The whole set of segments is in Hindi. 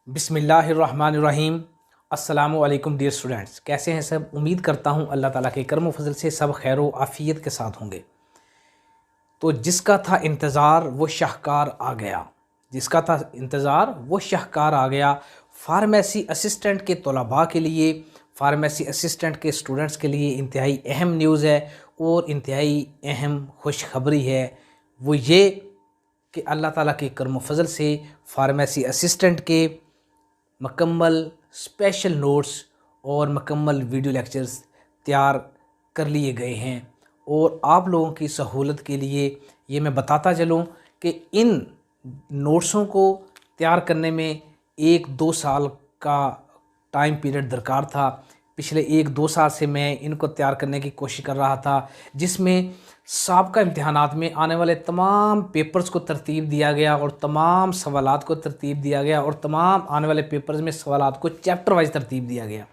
बिस्मिल्लाहिर्रहमानिर्रहीम। अस्सलामु अलैकुम डियर स्टूडेंट्स, कैसे हैं सब। उम्मीद करता हूँ अल्लाह ताला के करम फजल से सब खैर व आफ़ियत के साथ होंगे। तो जिसका था इंतज़ार वो शाहकार आ गया, जिसका था इंतज़ार वो शाहकार आ गया। फार्मेसी असिस्टेंट के तलबा के लिए, फार्मेसी असिस्टेंट के स्टूडेंट्स के लिए इंतहाई अहम न्यूज़ है और इंतहाई अहम खुशखबरी है। वो ये कि अल्लाह ताला के करम फजल से फार्मेसी असिस्टेंट के मुकम्मल स्पेशल नोट्स और मुकम्मल वीडियो लेक्चर्स तैयार कर लिए गए हैं। और आप लोगों की सहूलत के लिए ये मैं बताता चलूँ कि इन नोट्सों को तैयार करने में 1-2 साल का टाइम पीरियड दरकार था। पिछले 1-2 साल से मैं इनको तैयार करने की कोशिश कर रहा था, जिसमें साबका इम्तिहानात में आने वाले तमाम पेपर्स को तरतीब दिया गया और तमाम सवालात को तरतीब दिया गया और तमाम आने वाले पेपर्स में सवालात को चैप्टर वाइज तरतीब दिया गया।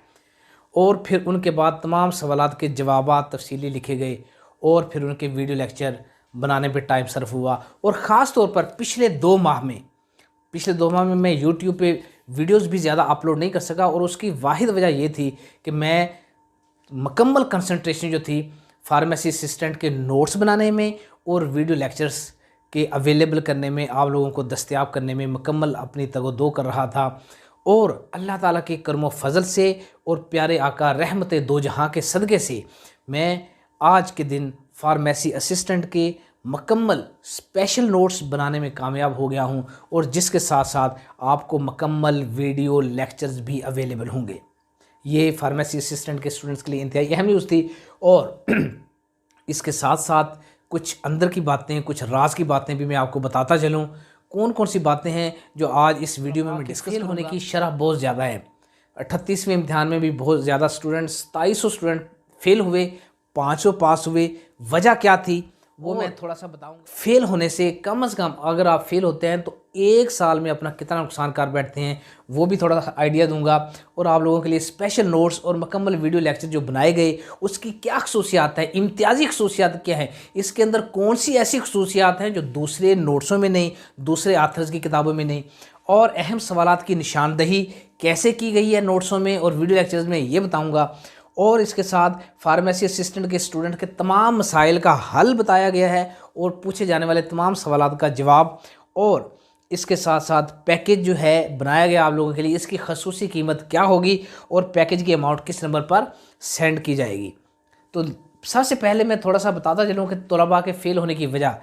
और फिर उनके बाद तमाम सवालात के जवाबात तफसीली लिखे गए और फिर उनके वीडियो लेक्चर बनाने पे टाइम सर्फ हुआ। और ख़ास तौर पर पिछले 2 माह में मैं यूट्यूब पे वीडियोस भी ज़्यादा अपलोड नहीं कर सका। और उसकी वाहिद वजह ये थी कि मैं मुकम्मल कंसंट्रेशन जो थी फार्मेसी असिस्टेंट के नोट्स बनाने में और वीडियो लेक्चर्स के अवेलेबल करने में, आप लोगों को दस्तयाब करने में मुकम्मल अपनी तगदो कर रहा था। और अल्लाह ताला के करम फजल से और प्यारे आका रहमत दो जहां के सदक़े से मैं आज के दिन फार्मेसी असिस्टेंट के मुकम्मल स्पेशल नोट्स बनाने में कामयाब हो गया हूं और जिसके साथ साथ आपको मुकम्मल वीडियो लेक्चर्स भी अवेलेबल होंगे। ये फार्मेसी असिस्टेंट के स्टूडेंट्स के लिए इंतहाई अहम न्यूज़ थी। और इसके साथ साथ कुछ अंदर की बातें, कुछ राज की बातें भी मैं आपको बताता चलूँ। कौन कौन सी बातें हैं जो आज इस वीडियो में मैं डिस्कस होने की शरह बहुत ज़्यादा है। 38वें इम्तिहान में भी बहुत ज़्यादा स्टूडेंट्स, 2700 स्टूडेंट फेल हुए, 500 पास हुए। वजह क्या थी वो मैं थोड़ा सा बताऊंगा। फेल होने से कम अगर आप फेल होते हैं तो 1 साल में अपना कितना नुकसान कर बैठते हैं वो भी थोड़ा सा आइडिया दूंगा। और आप लोगों के लिए स्पेशल नोट्स और मुकम्मल वीडियो लेक्चर जो बनाए गए उसकी क्या खसूसियात है, इम्तियाजी खसूसियात क्या है, इसके अंदर कौन सी ऐसी खसूसियात हैं जो दूसरे नोट्सों में नहीं, दूसरे आथर्स की किताबों में नहीं, और अहम सवालात की निशानदही कैसे की गई है नोट्सों में और वीडियो लेक्चर्स में, ये बताऊँगा। और इसके साथ फार्मेसी असिस्टेंट के स्टूडेंट के तमाम मसाइल का हल बताया गया है और पूछे जाने वाले तमाम सवालात का जवाब। और इसके साथ साथ पैकेज जो है बनाया गया आप लोगों के लिए, इसकी खसूसी कीमत क्या होगी और पैकेज की अमाउंट किस नंबर पर सेंड की जाएगी। तो सबसे पहले मैं थोड़ा सा बताता चलूँ कि तलबा के फ़ेल होने की वजह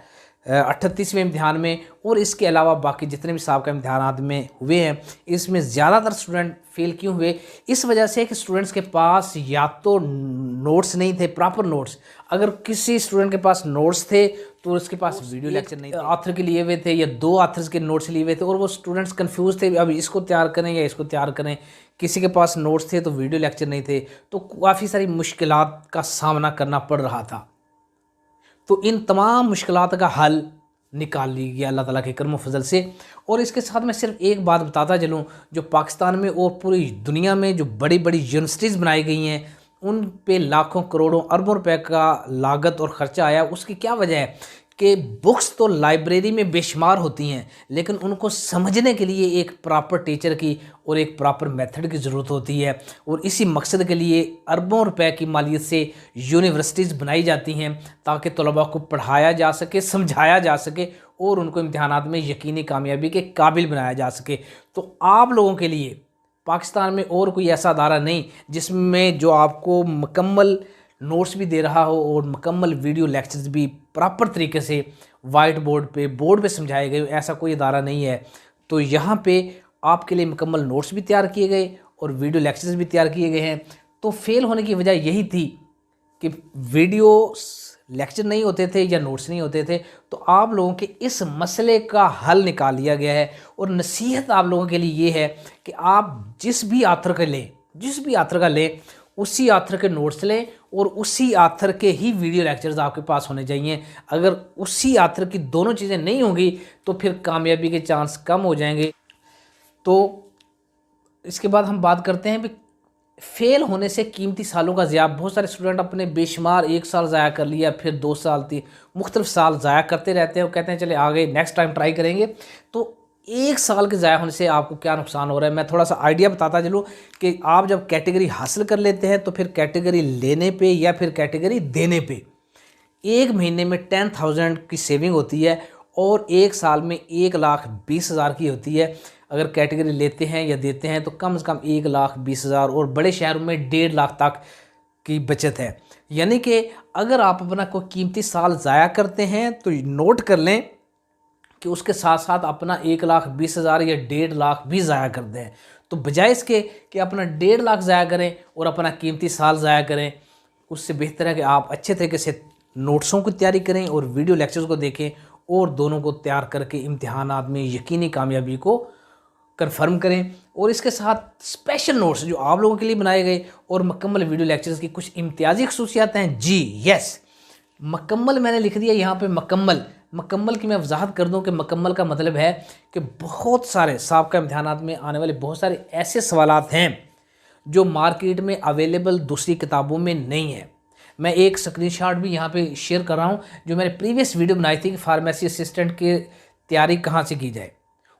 38वें इम्तिहान में और इसके अलावा बाकी जितने भी साहब का इम्तिहानात में हुए हैं, इसमें ज़्यादातर स्टूडेंट फेल क्यों हुए। इस वजह से कि स्टूडेंट्स के पास या तो नोट्स नहीं थे, प्रॉपर नोट्स। अगर किसी स्टूडेंट के पास नोट्स थे तो उसके पास वीडियो लेक्चर नहीं थे, ऑथर के लिए हुए थे या 2 ऑथर्स के नोट्स लिए हुए थे और वो स्टूडेंट्स कंफ्यूज थे अब इसको तैयार करें या इसको तैयार करें। किसी के पास नोट्स थे तो वीडियो लेक्चर नहीं थे, तो काफ़ी सारी मुश्किलात का सामना करना पड़ रहा था। तो इन तमाम मुश्किलात का हल निकाल ली गया अल्लाह ताला के करम फजल से। और इसके साथ मैं सिर्फ एक बात बताता चलूँ, जो पाकिस्तान में और पूरी दुनिया में जो बड़ी बड़ी यूनिवर्सिटीज़ बनाई गई हैं उन पे लाखों करोड़ों अरबों रुपए का लागत और ख़र्चा आया। उसकी क्या वजह है कि बुक्स तो लाइब्रेरी में बेशुमार होती हैं, लेकिन उनको समझने के लिए एक प्रॉपर टीचर की और एक प्रॉपर मेथड की ज़रूरत होती है। और इसी मकसद के लिए अरबों रुपए की मालियत से यूनिवर्सिटीज़ बनाई जाती हैं ताकि तलबा को पढ़ाया जा सके, समझाया जा सके और उनको इम्तिहानात में यकीनी कामयाबी के काबिल बनाया जा सके। तो आप लोगों के लिए पाकिस्तान में और कोई ऐसा अदारा नहीं जिसमें जो आपको मुकम्मल नोट्स भी दे रहा हो और मुकम्मल वीडियो लेक्चर्स भी प्रॉपर तरीके से वाइट बोर्ड पे समझाए गए, ऐसा कोई अदारा नहीं है। तो यहाँ पे आपके लिए मुकम्मल नोट्स भी तैयार किए गए और वीडियो लेक्चर्स भी तैयार किए गए हैं। तो फेल होने की वजह यही थी कि वीडियो लेक्चर नहीं होते थे या नोट्स नहीं होते थे। तो आप लोगों के इस मसले का हल निकाल लिया गया है। और नसीहत आप लोगों के लिए ये है कि आप जिस भी आथर का लें उसी आथर के नोट्स लें और उसी आथर के ही वीडियो लेक्चर्स आपके पास होने चाहिए। अगर उसी आथर की दोनों चीज़ें नहीं होंगी तो फिर कामयाबी के चांस कम हो जाएंगे। तो इसके बाद हम बात करते हैं भी फेल होने से कीमती सालों का ज़ाया। बहुत सारे स्टूडेंट अपने बेशुमार 1 साल ज़ाया कर लिया, फिर 2 साल, 3 मुख्तलिफ साल ज़ाया करते रहते हैं और कहते हैं चले आगे नेक्स्ट टाइम ट्राई करेंगे। तो एक साल के ज़ाया होने से आपको क्या नुकसान हो रहा है, मैं थोड़ा सा आइडिया बताता चलूँ कि आप जब कैटेगरी हासिल कर लेते हैं तो फिर कैटेगरी लेने पे या फिर कैटेगरी देने पे एक महीने में 10,000 की सेविंग होती है और एक साल में 1,20,000 की होती है। अगर कैटेगरी लेते हैं या देते हैं तो कम से कम 1,20,000 और बड़े शहरों में 1.5 लाख तक की बचत है। यानी कि अगर आप अपना कोई कीमती साल ज़ाया करते हैं तो नोट कर लें कि उसके साथ साथ अपना 1,20,000 या 1.5 लाख भी ज़ाया कर दें। तो बजाय इसके कि अपना 1.5 लाख ज़ाया करें और अपना कीमती साल ज़ाया करें, उससे बेहतर है कि आप अच्छे तरीके से नोट्सों की तैयारी करें और वीडियो लेक्चर्स को देखें और दोनों को तैयार करके इम्तिहानात में यकीनी कामयाबी को कंफर्म करें। और इसके साथ स्पेशल नोट्स जो आप लोगों के लिए बनाए गए और मुकम्मल वीडियो लेक्चर्स की कुछ इम्तियाजी खसूसियात हैं। जी यस, मुकम्मल मैंने लिख दिया यहाँ पे मुकम्मल। मुकम्मल की मैं वजाहत कर दूँ कि मुकम्मल का मतलब है कि बहुत सारे साबका इम्तिहानात में आने वाले बहुत सारे ऐसे सवालात हैं जो मार्केट में अवेलेबल दूसरी किताबों में नहीं है। मैं एक स्क्रीनशॉट भी यहाँ पे शेयर कर रहा हूँ जो मैंने प्रीवियस वीडियो बनाई थी कि फार्मेसी असिस्टेंट की तैयारी कहाँ से की जाए।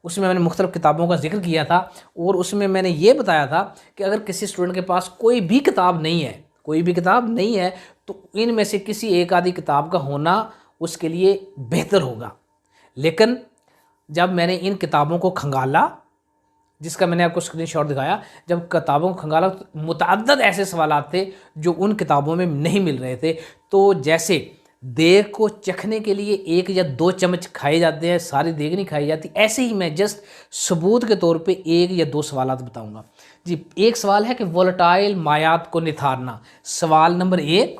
उसमें मैंने मुख्तलिफ किताबों का जिक्र किया था और उसमें मैंने ये बताया था कि अगर किसी स्टूडेंट के पास कोई भी किताब नहीं है तो इनमें से किसी एक आधी किताब का होना उसके लिए बेहतर होगा। लेकिन जब मैंने इन किताबों को खंगाला, जिसका मैंने आपको स्क्रीनशॉट दिखाया, जब किताबों को खंगाला तो मुतअद्दद ऐसे सवालात थे जो उन किताबों में नहीं मिल रहे थे। तो जैसे देग को चखने के लिए 1 या 2 चम्मच खाए जाते हैं, सारी देग नहीं खाई जाती, ऐसे ही मैं जस्ट सबूत के तौर पे 1 या 2 सवालात बताऊंगा। जी, एक सवाल है कि वोलेटाइल मायात को निखारना। सवाल नंबर 1,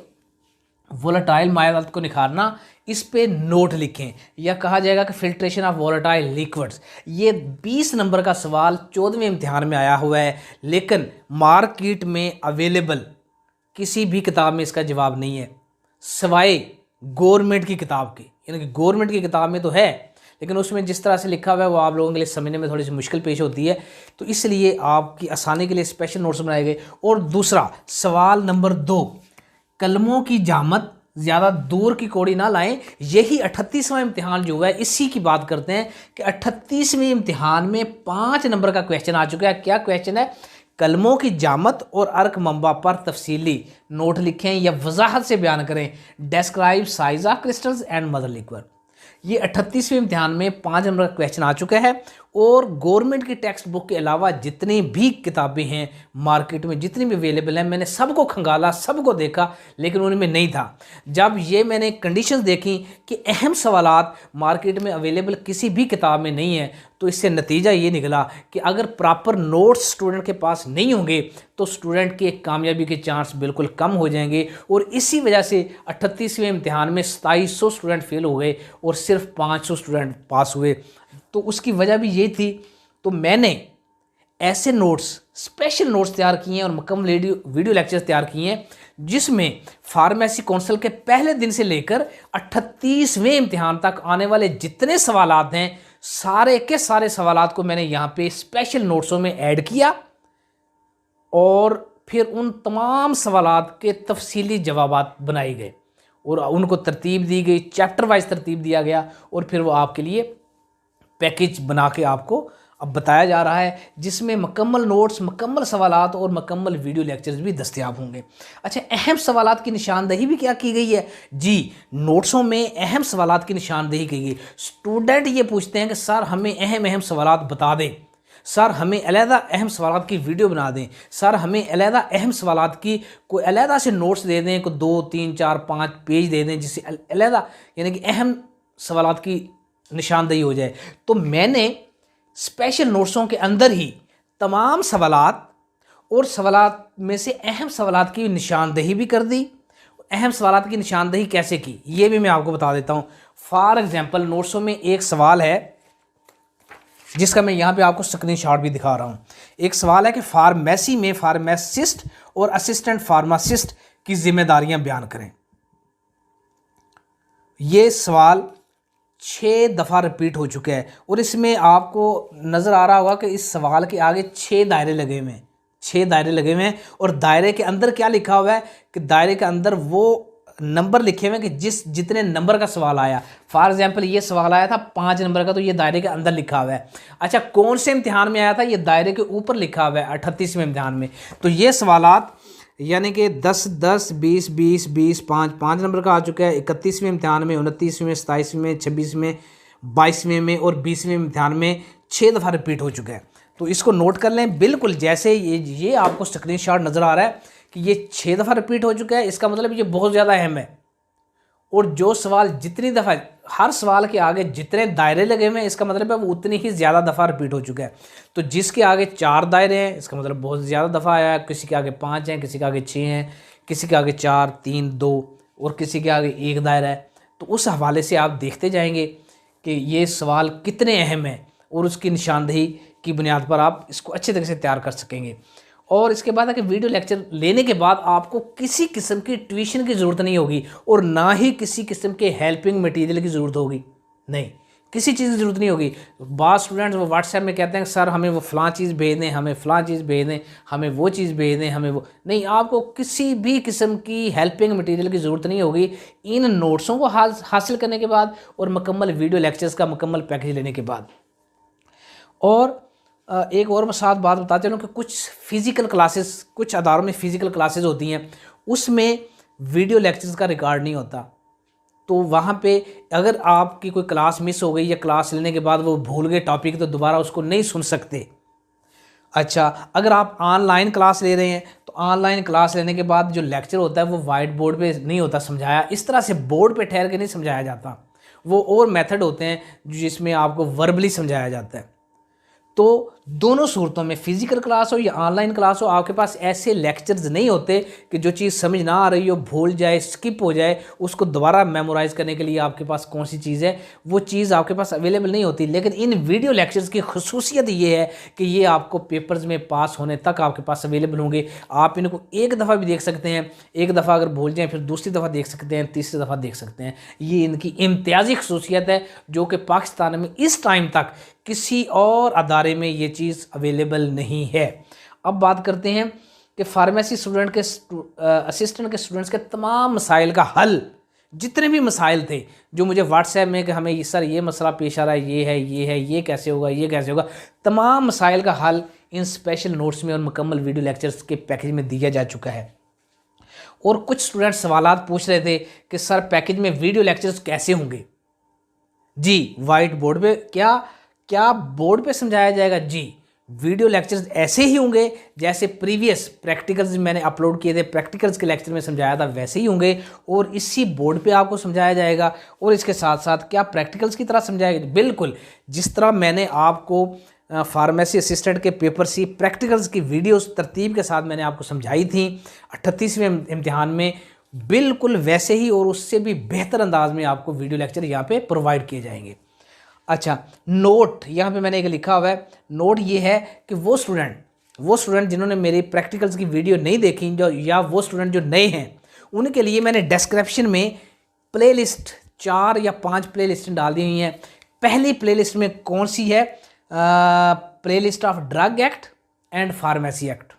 वोलेटाइल मायात को निखारना, इस पे नोट लिखें या कहा जाएगा कि फिल्ट्रेशन ऑफ वोलेटाइल लिक्विड्स। ये 20 नंबर का सवाल 14वें इम्तिहान में आया हुआ है, लेकिन मार्केट में अवेलेबल किसी भी किताब में इसका जवाब नहीं है सिवाय गवर्नमेंट की किताब की। यानी कि गवर्नमेंट की किताब में तो है लेकिन उसमें जिस तरह से लिखा हुआ है वो आप लोगों के लिए समझने में थोड़ी सी मुश्किल पेश होती है, तो इसलिए आपकी आसानी के लिए स्पेशल नोट्स बनाए गए। और दूसरा सवाल नंबर 2, कलमों की जामत ज़्यादा दूर की कौड़ी ना लाएं। यही 38वां इम्तिहान जो है इसी की बात करते हैं कि 38वें इम्तिहान में 5 नंबर का क्वेश्चन आ चुका है। क्या क्वेश्चन है? कलमों की जामत और अर्क मंबा पर तफसीली नोट लिखें या वजाहत से बयान करें। Describe size of crystals and mother liquid. ये 38वें इम्तिहान में 5 नंबर का क्वेश्चन आ चुका है। और गवर्नमेंट की टेक्स्ट बुक के अलावा जितनी भी किताबें हैं मार्केट में, जितनी भी अवेलेबल हैं, मैंने सबको खंगाला, सबको देखा, लेकिन उनमें नहीं था। जब ये मैंने कंडीशंस देखी कि अहम सवालात मार्केट में अवेलेबल किसी भी किताब में नहीं है, तो इससे नतीजा ये निकला कि अगर प्रॉपर नोट्स स्टूडेंट के पास नहीं होंगे तो स्टूडेंट के कामयाबी के चांस बिल्कुल कम हो जाएंगे। और इसी वजह से 38वें इम्तिहान में 2700 स्टूडेंट फेल हो गए और सिर्फ 500 स्टूडेंट पास हुए। तो उसकी वजह भी ये थी। तो मैंने ऐसे नोट्स, स्पेशल नोट्स तैयार किए हैं और मुकम्मल वीडियो लेक्चर्स तैयार किए हैं जिसमें फार्मेसी काउंसिल के पहले दिन से लेकर 38वें इम्तिहान तक आने वाले जितने सवालात हैं सारे के सारे सवालात को मैंने यहाँ पे स्पेशल नोट्सों में ऐड किया और फिर उन तमाम सवालात के तफसीली जवाबात बनाए गए और उनको तरतीब दी गई, चैप्टर वाइज तरतीब दिया गया और फिर वो आपके लिए पैकेज बना के आपको अब बताया जा रहा है जिसमें मुकम्मल नोट्स, मुकम्मल सवालात और मुकम्मल वीडियो लेक्चर्स भी दस्तयाब होंगे। अच्छा, अहम सवालात की निशानदही भी क्या की गई है? जी, नोट्सों में अहम सवालात की निशानदही की गई। स्टूडेंट ये पूछते हैं कि सर हमें अहम सवालात बता दें, सर हमें अलहदा अहम सवालात की वीडियो बना दें, सर हमें अलहदा अहम सवालात की कोई अलहदा से नोट्स दे दें, कोई 2, 3, 4, 5 पेज दे दें जिससे अलहदा यानी कि अहम सवालात की निशानदही हो जाए। तो मैंने स्पेशल नोट्सों के अंदर ही तमाम सवालात और सवालात में से अहम सवालात की निशानदही भी कर दी। अहम सवालात की निशानदही कैसे की ये भी मैं आपको बता देता हूँ। फॉर एग्जांपल, नोट्सों में एक सवाल है जिसका मैं यहाँ पे आपको स्क्रीनशॉट भी दिखा रहा हूँ। एक सवाल है कि फार्मेसी में फार्मासिस्ट और असिस्टेंट फार्मासिस्ट की जिम्मेदारियां बयान करें। ये सवाल 6 दफ़ा रिपीट हो चुका है और इसमें आपको नज़र आ रहा होगा कि इस सवाल के आगे 6 दायरे लगे हुए हैं, 6 दायरे लगे हुए हैं। और दायरे के अंदर क्या लिखा हुआ है कि दायरे के अंदर वो नंबर लिखे हुए हैं कि जितने नंबर का सवाल आया। फॉर एग्जांपल ये सवाल आया था 5 नंबर का, तो ये दायरे के अंदर लिखा हुआ है। अच्छा, कौन से इम्तिहान में आया था, ये दायरे के ऊपर लिखा हुआ है 38वें इम्तिहान में। तो ये सवालात यानी कि 10 10 20 20 20 5 नंबर का आ चुका है 31वें इम्तिहान में, 29वें, 27वें, 26वें, 22वें में और 20वें इम्तिहान में 6 दफ़ा रिपीट हो चुका है। तो इसको नोट कर लें। बिल्कुल जैसे ये आपको स्क्रीनशॉट नज़र आ रहा है कि ये 6 दफ़ा रिपीट हो चुका है, इसका मतलब ये बहुत ज़्यादा अहम है। और जो सवाल जितनी दफ़ा, हर सवाल के आगे जितने दायरे लगे हुए हैं, इसका मतलब है वो उतनी ही ज़्यादा दफ़ा रिपीट हो चुका है। तो जिसके आगे 4 दायरे हैं, इसका मतलब बहुत ज़्यादा दफ़ा आया है। किसी के आगे 5 हैं, किसी के आगे 6 हैं, किसी के आगे 4 3 2 और किसी के आगे 1 दायरा है। तो उस हवाले से आप देखते जाएंगे कि ये सवाल कितने अहम हैं और उसकी निशानदेही की बुनियाद पर आप इसको अच्छे तरीके से तैयार कर सकेंगे। और इसके बाद है कि वीडियो लेक्चर लेने के बाद आपको किसी किस्म की ट्यूशन की ज़रूरत नहीं होगी और ना ही किसी किस्म के हेल्पिंग मटेरियल की ज़रूरत होगी। नहीं, किसी चीज़ की ज़रूरत नहीं होगी। बाद स्टूडेंट्स वो व्हाट्सएप में कहते हैं सर हमें वो फ़लाँ चीज़ भेज दें, हमें फ़लाँ चीज़ भेज दें, हमें वो चीज़ भेज दें, हमें वो नहीं। आपको किसी भी किस्म की हेल्पिंग मटेरियल की ज़रूरत नहीं होगी इन नोट्सों को हासिल करने के बाद और मुकम्मल वीडियो लेक्चर्स का मुकम्मल पैकेज लेने के बाद। और एक और मैं साथ बात बताते चलूँ कि कुछ फ़िज़िकल क्लासेस, कुछ अदारों में फ़िज़िकल क्लासेस होती हैं, उसमें वीडियो लेक्चर्स का रिकॉर्ड नहीं होता। तो वहाँ पे अगर आपकी कोई क्लास मिस हो गई या क्लास लेने के बाद वो भूल गए टॉपिक, तो दोबारा उसको नहीं सुन सकते। अच्छा, अगर आप ऑनलाइन क्लास ले रहे हैं तो ऑनलाइन क्लास लेने के बाद जो लेक्चर होता है वो वाइट बोर्ड पे नहीं होता समझाया, इस तरह से बोर्ड पे ठहर के नहीं समझाया जाता। वो और मेथड होते हैं जिसमें आपको वर्बली समझाया जाता है। तो दोनों सूरतों में, फिजिकल क्लास हो या ऑनलाइन क्लास हो, आपके पास ऐसे लेक्चर्स नहीं होते कि जो चीज़ समझ ना आ रही हो, भूल जाए, स्किप हो जाए, उसको दोबारा मेमोराइज करने के लिए आपके पास कौन सी चीज़ है, वो चीज़ आपके पास अवेलेबल नहीं होती। लेकिन इन वीडियो लेक्चर्स की खसूसियत ये है कि ये आपको पेपर्स में पास होने तक आपके पास अवेलेबल होंगे। आप इनको एक दफ़ा भी देख सकते हैं, एक दफ़ा अगर भूल जाएँ फिर दूसरी दफ़ा देख सकते हैं, तीसरी दफ़ा देख सकते हैं। ये इनकी इम्तियाजी खसूसियत है जो कि पाकिस्तान में इस टाइम तक किसी और अदारे में ये चीज़ अवेलेबल नहीं है। अब बात करते हैं कि फार्मेसी स्टूडेंट के असिस्टेंट के स्टूडेंट्स के तमाम मसाइल का हल, जितने भी मसाइल थे जो मुझे व्हाट्सएप में कि हमें सर ये मसला पेश आ रहा है, ये कैसे होगा, ये कैसे होगा, तमाम मसाइल का हल इन स्पेशल नोट्स में और मुकम्मल वीडियो लेक्चर्स के पैकेज में दिया जा चुका है। और कुछ स्टूडेंट सवालात पूछ रहे थे कि सर पैकेज में वीडियो लेक्चर्स कैसे होंगे। जी, वाइट बोर्ड पे क्या बोर्ड पे समझाया जाएगा? जी, वीडियो लेक्चर्स ऐसे ही होंगे जैसे प्रीवियस प्रैक्टिकल्स मैंने अपलोड किए थे, प्रैक्टिकल्स के लेक्चर में समझाया था वैसे ही होंगे और इसी बोर्ड पे आपको समझाया जाएगा। और इसके साथ साथ क्या प्रैक्टिकल्स की तरह समझाएगा? बिल्कुल, जिस तरह मैंने आपको फार्मेसी असिस्टेंट के पेपर सी प्रैक्टिकल्स की वीडियोस तरतीब के साथ मैंने आपको समझाई थी 38वें इम्तिहान में, बिल्कुल वैसे ही और उससे भी बेहतर अंदाज में आपको वीडियो लेक्चर यहाँ पे प्रोवाइड किए जाएंगे। अच्छा, नोट यहाँ पे मैंने एक लिखा हुआ है। नोट ये है कि वो स्टूडेंट जिन्होंने मेरी प्रैक्टिकल्स की वीडियो नहीं देखी, जो या वो स्टूडेंट जो नए हैं, उनके लिए मैंने डिस्क्रिप्शन में प्लेलिस्ट 4 या 5 प्लेलिस्ट डाल दी हुई हैं। पहली प्लेलिस्ट में कौन सी है? Playlist of drug act and pharmacy act.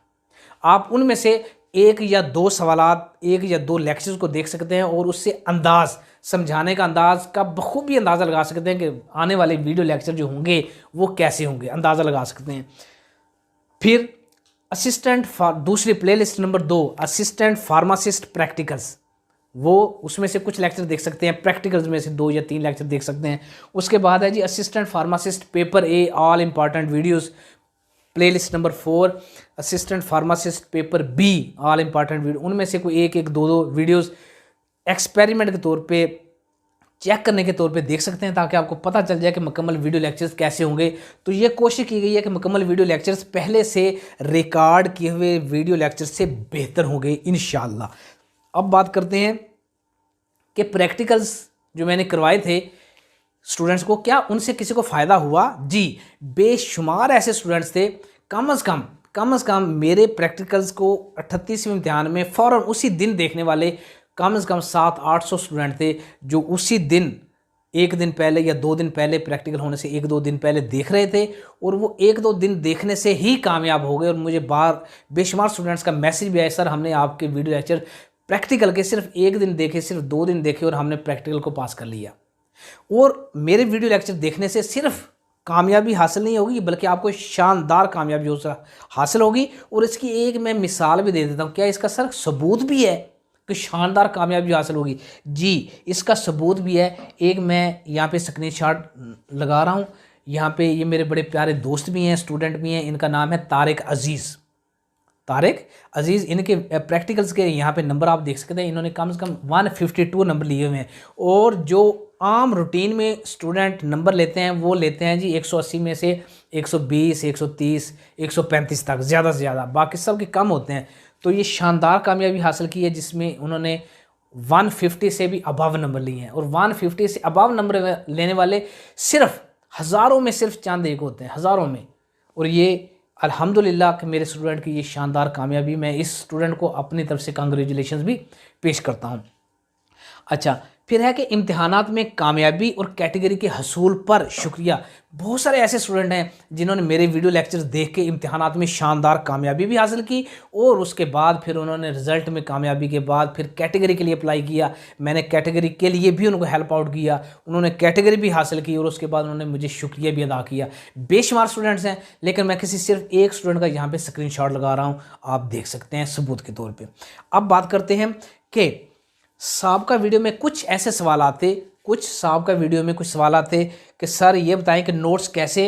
आप उनमें से एक या दो सवालात, एक या दो लेक्चर्स को देख सकते हैं और उससे अंदाज़, समझाने का अंदाज़ का बखूबी अंदाज़ा लगा सकते हैं कि आने वाले वीडियो लेक्चर जो होंगे वो कैसे होंगे, अंदाज़ा लगा सकते हैं। फिर दूसरी playlist number 2 assistant pharmacist practicals, वो उसमें से कुछ लेक्चर देख सकते हैं, प्रैक्टिकल्स में से 2 या 3 लेक्चर देख सकते हैं। उसके बाद है जी assistant pharmacist paper A all important videos, playlist number 4 assistant pharmacist paper B all important video. उनमें से कोई एक दो वीडियोस एक्सपेरिमेंट के तौर पे, चेक करने के तौर पे देख सकते हैं ताकि आपको पता चल जाए कि मुकम्मल वीडियो लेक्चर्स कैसे होंगे। तो ये कोशिश की गई है कि मुकम्मल वीडियो लेक्चर्स पहले से रिकॉर्ड किए हुए वीडियो लेक्चर से बेहतर होंगे इंशाअल्लाह। अब बात करते हैं कि प्रैक्टिकल्स जो मैंने करवाए थे स्टूडेंट्स को, क्या उनसे किसी को फ़ायदा हुआ? जी, बेशुमार ऐसे स्टूडेंट्स थे, कम अज़ कम मेरे प्रैक्टिकल्स को 38वें इम्तिहान में फ़ौरन उसी दिन देखने वाले कम से कम 700-800 स्टूडेंट थे जो उसी दिन, एक दिन पहले या 2 दिन पहले, प्रैक्टिकल होने से 1-2 दिन पहले देख रहे थे और वो 1-2 दिन देखने से ही कामयाब हो गए। और मुझे बेशुमार स्टूडेंट्स का मैसेज भी आया, सर हमने आपके वीडियो लेक्चर प्रैक्टिकल के सिर्फ एक दिन देखे, सिर्फ 2 दिन देखे और हमने प्रैक्टिकल को पास कर लिया। और मेरे वीडियो लेक्चर देखने से सिर्फ कामयाबी हासिल नहीं होगी, बल्कि आपको शानदार कामयाबी हासिल होगी। और इसकी एक मैं मिसाल भी दे देता हूँ, क्या इसका सर सबूत भी है कि शानदार कामयाबी हासिल होगी? जी, इसका सबूत भी है। एक मैं यहाँ पे स्क्रीनशॉट लगा रहा हूँ। यहाँ पे ये मेरे बड़े प्यारे दोस्त भी हैं, स्टूडेंट भी हैं। इनका नाम है तारिक अजीज़। तारिक अजीज़, इनके प्रैक्टिकल्स के यहाँ पे नंबर आप देख सकते हैं। इन्होंने कम से कम 152 नंबर लिए हुए हैं। और जो आम रूटीन में स्टूडेंट नंबर लेते हैं वो लेते हैं जी 180 में से 120, 130, 135 तक ज़्यादा से ज़्यादा, बाकी सब के कम होते हैं। तो ये शानदार कामयाबी हासिल की है जिसमें उन्होंने 150 से भी अबव नंबर लिए हैं। और 150 से अबव नंबर लेने वाले सिर्फ हज़ारों में सिर्फ चंद एक होते हैं, हज़ारों में। और ये अल्हम्दुलिल्लाह कि मेरे स्टूडेंट की ये शानदार कामयाबी, मैं इस स्टूडेंट को अपनी तरफ से कांग्रेचुलेशंस भी पेश करता हूँ। अच्छा, फिर है कि इम्तिहानात में कामयाबी और कैटेगरी के हसूल पर शुक्रिया। बहुत सारे ऐसे स्टूडेंट हैं जिन्होंने मेरे वीडियो लेक्चर्स देख के इम्तिहानात में शानदार कामयाबी भी हासिल की और उसके बाद फिर उन्होंने रिज़ल्ट में कामयाबी के बाद फिर कैटेगरी के लिए अप्लाई किया। मैंने कैटेगरी के लिए भी उनको हेल्प आउट किया, उन्होंने कैटेगरी भी हासिल की और उसके बाद उन्होंने मुझे शुक्रिया भी अदा किया। बेशुमार स्टूडेंट्स हैं, लेकिन मैं किसी सिर्फ एक स्टूडेंट का यहाँ पर स्क्रीनशॉट लगा रहा हूँ, आप देख सकते हैं सबूत के तौर पर। अब बात करते हैं कि साबका वीडियो में कुछ ऐसे सवाल आते कि सर ये बताएं कि नोट्स कैसे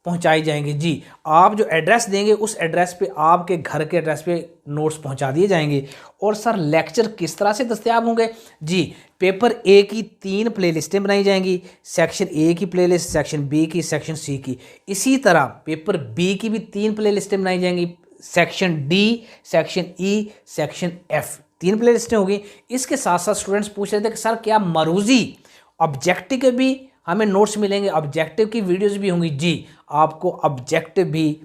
पहुंचाए जाएंगे। जी, आप जो एड्रेस देंगे उस एड्रेस पे, आपके घर के एड्रेस पे नोट्स पहुंचा दिए जाएंगे। और सर लेक्चर किस तरह से दस्तयाब होंगे? जी, पेपर ए की 3 प्लेलिस्टें बनाई जाएंगी, सेक्शन ए की प्लेलिस्ट, सेक्शन बी की, सेक्शन सी की। इसी तरह पेपर बी की भी 3 प्लेलिस्टें बनाई जाएंगी, section D, section E, section F, 3 प्ले लिस्टें होगी। इसके साथ साथ स्टूडेंट्स पूछ रहे थे कि सर क्या मरूजी ऑब्जेक्टिव के भी हमें नोट्स मिलेंगे, ऑब्जेक्टिव की वीडियोस भी होंगी? जी, आपको ऑब्जेक्टिव भी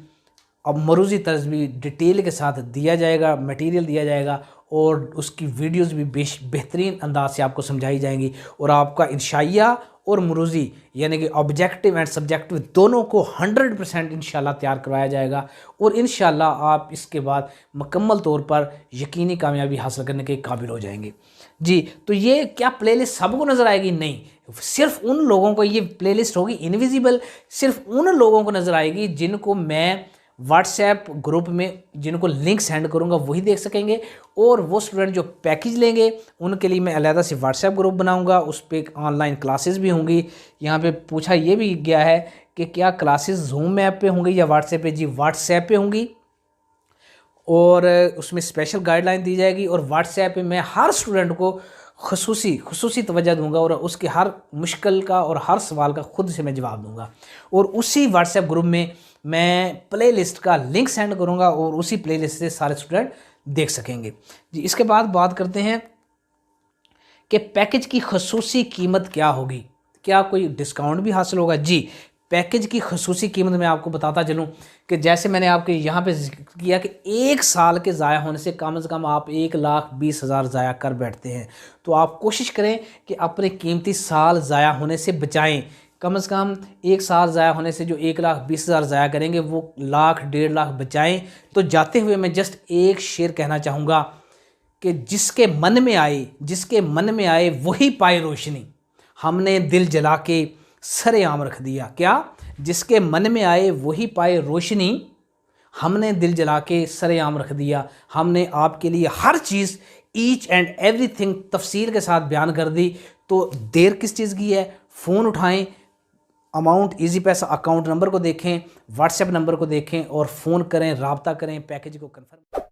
अब मरूजी तर्ज भी डिटेल के साथ दिया जाएगा, मटेरियल दिया जाएगा और उसकी वीडियोस भी बेहतरीन अंदाज से आपको समझाई जाएंगी। और आपका इंशाइया और मरूजी यानी कि ऑब्जेक्टिव एंड सब्जेक्टिव दोनों को 100% इंशाल्लाह तैयार करवाया जाएगा। और इंशाल्लाह आप इसके बाद मुकम्मल तौर पर यकीनी कामयाबी हासिल करने के काबिल हो जाएंगे। जी, तो ये क्या प्लेलिस्ट सबको नज़र आएगी? नहीं, सिर्फ उन लोगों को ये प्लेलिस्ट होगी इनविजिबल, सिर्फ उन लोगों को नज़र आएगी जिनको मैं व्हाट्सएप ग्रुप में जिनको लिंक सेंड करूंगा वही देख सकेंगे। और वो स्टूडेंट जो पैकेज लेंगे उनके लिए मैं अलहदा से व्हाट्सएप ग्रुप बनाऊंगा, उस पर ऑनलाइन क्लासेस भी होंगी। यहाँ पे पूछा ये भी गया है कि क्या क्लासेस जूम ऐप पे होंगी या व्हाट्सएप पे? जी, व्हाट्सएप पे होंगी और उसमें स्पेशल गाइडलाइन दी जाएगी। और व्हाट्सएप पे मैं हर स्टूडेंट को खुसूसी तवज्जो दूंगा और उसके हर मुश्किल का और हर सवाल का खुद से मैं जवाब दूंगा। और उसी व्हाट्सएप ग्रुप में मैं प्लेलिस्ट का लिंक सेंड करूंगा और उसी प्लेलिस्ट से सारे स्टूडेंट देख सकेंगे। जी, इसके बाद बात करते हैं कि पैकेज की खसूसी कीमत क्या होगी, क्या कोई डिस्काउंट भी हासिल होगा? जी, पैकेज की खसूसी कीमत मैं आपको बताता चलूँ कि जैसे मैंने आपके यहाँ पे जिक्र किया कि 1 साल के ज़ाया होने से कम आप 1,20,000 ज़ाया कर बैठते हैं। तो आप कोशिश करें कि अपने कीमती साल ज़ाया होने से बचाएं। कम से कम 1 साल ज़ाया होने से जो 1,20,000 ज़ाया करेंगे वो 1,00,000 1.5 लाख बचाएं। तो जाते हुए मैं जस्ट एक शेर कहना चाहूँगा कि जिसके मन में आए वही पाए रोशनी, हमने दिल जला के सरेआम रख दिया। क्या? जिसके मन में आए वही पाए रोशनी, हमने दिल जला के सरेआम रख दिया। हमने आपके लिए हर चीज़ ईच एंड एवरीथिंग तफसील के साथ बयान कर दी। तो देर किस चीज़ की है? फ़ोन उठाएं, अमाउंट इजी पैसा अकाउंट नंबर को देखें, व्हाट्सएप नंबर को देखें और फ़ोन करें, राब्ता करें, पैकेज को कन्फर्म